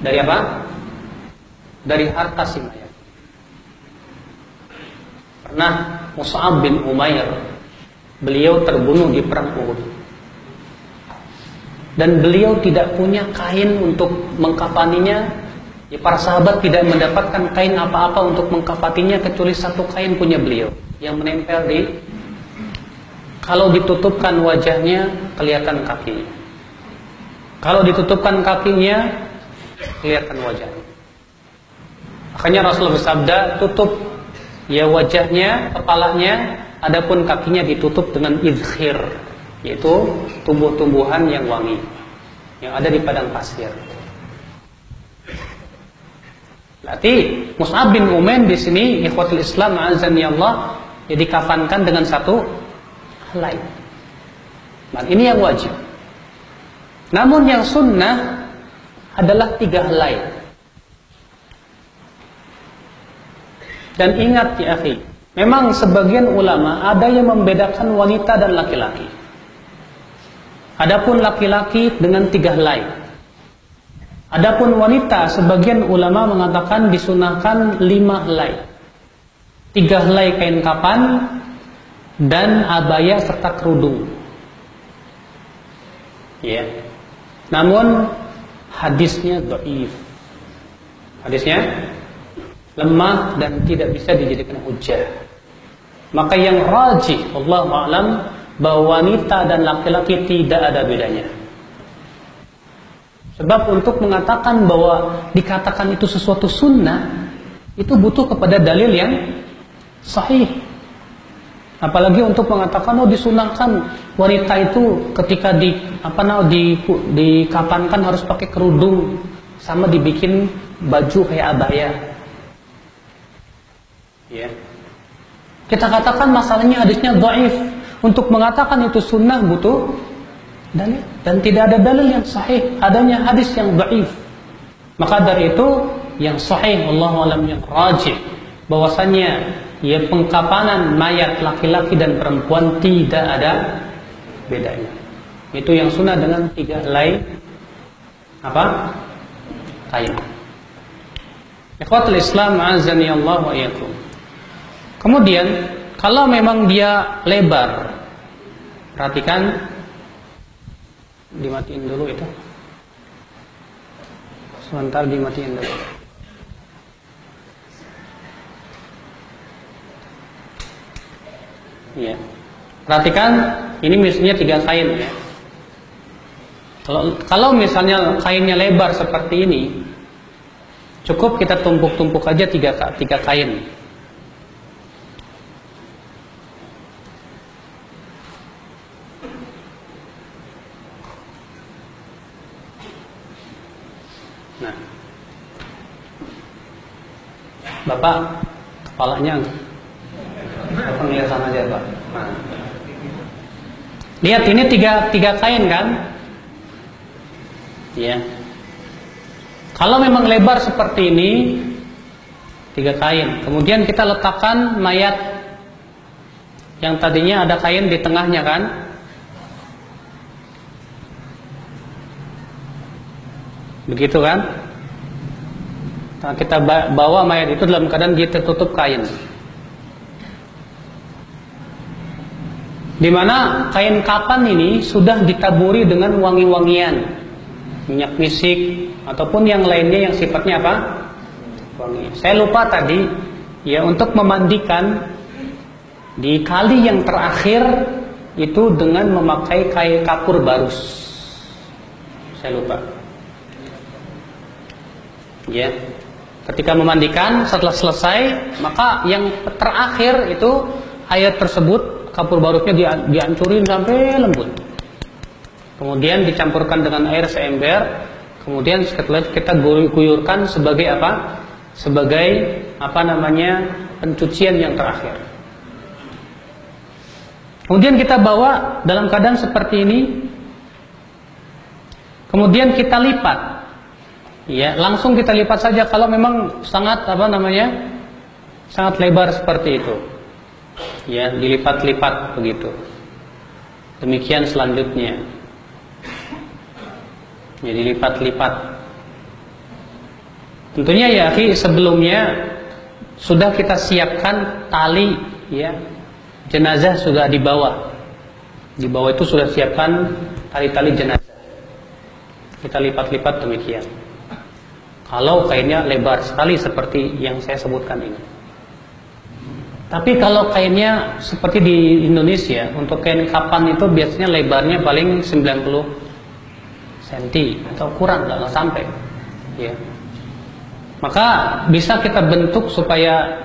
Dari apa? Dari harta si mayat. Pernah Mus'ab bin Umair, beliau terbunuh di perang Uhud. Dan beliau tidak punya kain untuk mengkafaninya. Ya, para sahabat tidak mendapatkan kain apa-apa untuk mengkafaninya kecuali satu kain punya beliau yang menempel di, kalau ditutupkan wajahnya kelihatan kakinya, kalau ditutupkan kakinya kelihatan wajahnya. Makanya Rasulullah bersabda, tutup ya wajahnya, kepalanya, adapun kakinya ditutup dengan idkhir, yaitu tumbuh-tumbuhan yang wangi yang ada di padang pasir. Berarti Mus'ab bin Umair di sini, ikhwatul Islam azani Allah, ya dikafankan dengan satu helai. Dan ini yang wajib. Namun yang sunnah adalah 3 helai. Dan ingat ya akhi, memang sebagian ulama ada yang membedakan wanita dan laki-laki. Adapun laki-laki dengan 3 helai. Adapun wanita, sebagian ulama mengatakan disunahkan 5 helai. 3 helai kain kapan dan abaya serta kerudung. Ya. Namun hadisnya dhaif. Hadisnya lemah dan tidak bisa dijadikan hujjah. Maka yang rajih, wallahu a'lam, bahwa wanita dan laki-laki tidak ada bedanya. Sebab untuk mengatakan bahwa dikatakan itu sesuatu sunnah, itu butuh kepada dalil yang sahih. Apalagi untuk mengatakan disunahkan wanita itu ketika dikapankan harus pakai kerudung sama dibikin baju kayak abaya. Ya. Kita katakan masalahnya hadisnya dhaif. Untuk mengatakan itu sunnah butuh dalil, dan tidak ada dalil yang sahih, adanya hadis yang dhaif. Maka dari itu yang sahih, wallahu a'lam, yang rajih, bahwasanya ya pengkapanan mayat laki-laki dan perempuan tidak ada bedanya. Itu yang sunnah dengan 3 helai apa? Kain. Ikhwatul Islam azani Allah wa iyyakum. Kemudian kalau memang dia lebar, perhatikan, dimatiin dulu itu. Sebentar dimatiin dulu. Ya. Perhatikan, ini misalnya 3 kain ya. Kalau misalnya kainnya lebar seperti ini, cukup kita tumpuk-tumpuk aja 3 kain. Nah, Bapak kepalanya ngelihat sana aja Pak. Nah. Lihat ini tiga kain kan? Ya. Kalau memang lebar seperti ini, 3 kain. Kemudian kita letakkan mayat yang tadinya ada kain di tengahnya kan? Begitu kan? Nah, kita bawa mayat itu dalam keadaan dia tertutup kain. Dimana kain kapan ini sudah ditaburi dengan wangi-wangian, minyak misik ataupun yang lainnya yang sifatnya apa? Wangi. Saya lupa tadi ya, untuk memandikan di kali yang terakhir itu dengan memakai kain kapur barus. Saya lupa. Ya, ketika memandikan setelah selesai, maka yang terakhir itu air tersebut kapur barusnya dihancurin sampai lembut. Kemudian dicampurkan dengan air seember. Kemudian setelah kita guyurkan sebagai apa? Sebagai pencucian yang terakhir. Kemudian kita bawa dalam keadaan seperti ini. Kemudian kita lipat. Ya, langsung kita lipat saja kalau memang sangat sangat lebar seperti itu. Ya, dilipat-lipat begitu. Demikian selanjutnya. Ya, dilipat-lipat. Tentunya ya akhi, sebelumnya sudah kita siapkan tali, ya, jenazah sudah di bawah. Di bawah itu sudah siapkan tali-tali jenazah. Kita lipat-lipat demikian. Kalau kainnya lebar sekali seperti yang saya sebutkan ini. Tapi kalau kainnya seperti di Indonesia, untuk kain kapan itu biasanya lebarnya paling 90 cm atau kurang, nggak sampai, ya. Maka bisa kita bentuk supaya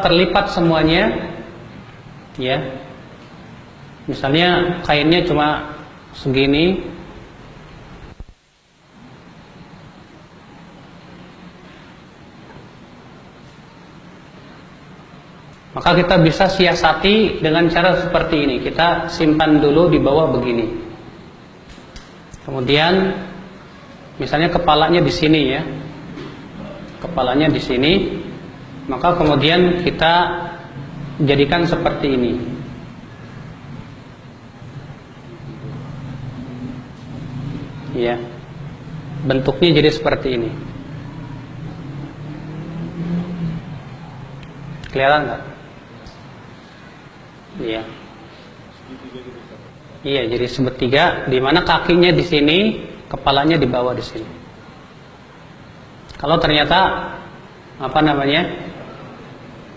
terlipat semuanya, ya. Misalnya kainnya cuma segini, maka kita bisa siasati dengan cara seperti ini. Kita simpan dulu di bawah begini. Kemudian misalnya kepalanya di sini, ya. Kepalanya di sini, maka kemudian kita jadikan seperti ini. Ya. Bentuknya jadi seperti ini. Kelihatan nggak? Iya. Iya, jadi segitiga, di mana kakinya di sini, kepalanya di bawah di sini. Kalau ternyata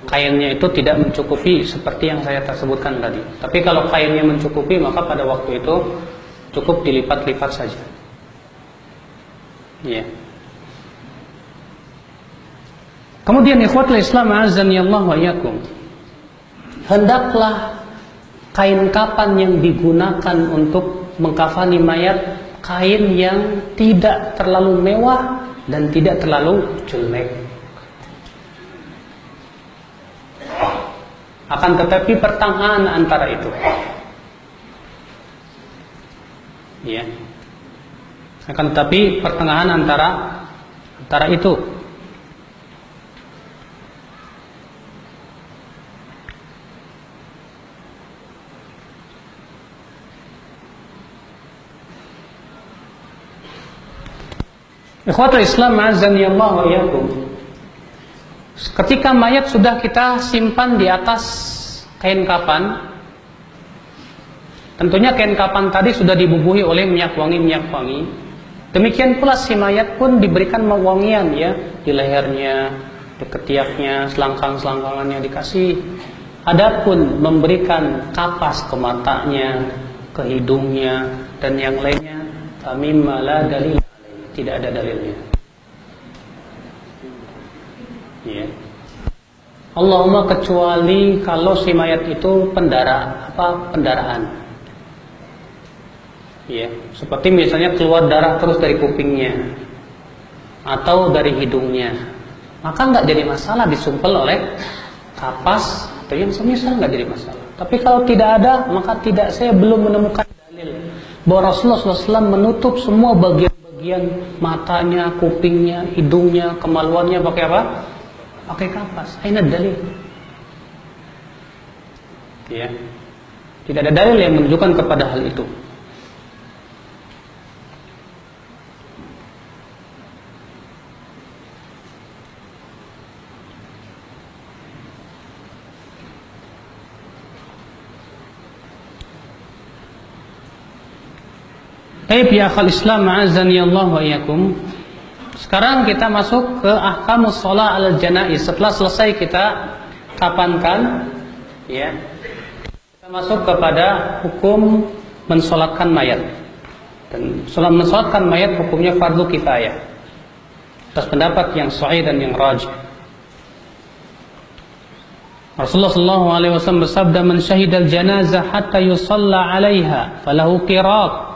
kainnya itu tidak mencukupi seperti yang saya sebutkan tadi. Tapi kalau kainnya mencukupi, maka pada waktu itu cukup dilipat-lipat saja. Iya. Kemudian ikhwatul Islam azani Allah wa iyyakum, hendaklah kain kapan yang digunakan untuk mengkafani mayat kain yang tidak terlalu mewah dan tidak terlalu jelek. Akan tetapi pertengahan antara itu. Ya. Akan tetapi pertengahan antara itu. Ikhwatul Islam azani Allah wa iyyakum. Ketika mayat sudah kita simpan di atas kain kapan, tentunya kain kapan tadi sudah dibubuhi oleh minyak wangi. Demikian pula si mayat pun diberikan wangian, ya, di lehernya, di ketiaknya, selangkang-selangkangannya dikasih. Adapun memberikan kapas ke matanya, ke hidungnya dan yang lainnya, famimma la dalil, tidak ada dalilnya. Ya. Allahumma kecuali kalau si mayat itu pendarahan. Ya, seperti misalnya keluar darah terus dari kupingnya atau dari hidungnya, maka nggak jadi masalah disumpel oleh kapas atau yang semisal, nggak jadi masalah. Tapi kalau tidak ada, maka saya belum menemukan dalil bahwa Rasulullah SAW menutup semua bagian matanya, kupingnya, hidungnya, kemaluannya pakai apa? Pakai kapas. Aina dalil? Ya. Tidak ada dalil yang menunjukkan kepada hal itu. Baik ya akhal Islam azani Allah wa iyyakum. Sekarang kita masuk ke ahkamus shalah al janaiz. Setelah selesai kita kapankan, ya, kita masuk kepada hukum mensolatkan mayat. Dan mensolatkan mayat hukumnya fardu kifayah. Atas pendapat yang sahih dan yang rajih. Rasulullah SAW bersabda, "Man syahidal janazah hatta yusalla 'alaiha falahu qirat."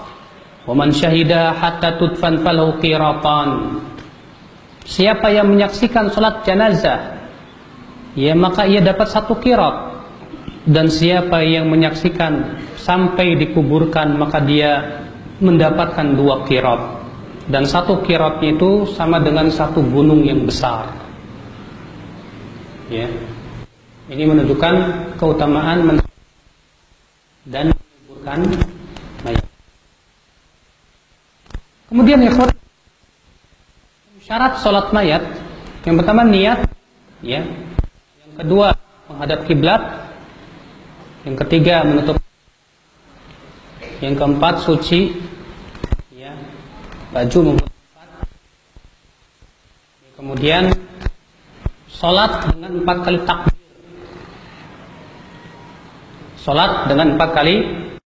Waman syahida hatta tudfan falahu qiratan. Siapa yang menyaksikan salat jenazah, ya maka ia dapat 1 qirat. Dan siapa yang menyaksikan sampai dikuburkan, maka dia mendapatkan 2 qirat. Dan 1 qiratnya itu sama dengan 1 gunung yang besar. Ya. Ini menunjukkan keutamaan dan menguburkan mayat. Kemudian ikhwan Syarat sholat mayat, yang pertama niat, ya. Yang kedua menghadap kiblat. Yang ketiga menutup. Yang keempat suci, ya. Baju membuat. Kemudian sholat dengan 4 kali takbir. Sholat dengan 4 kali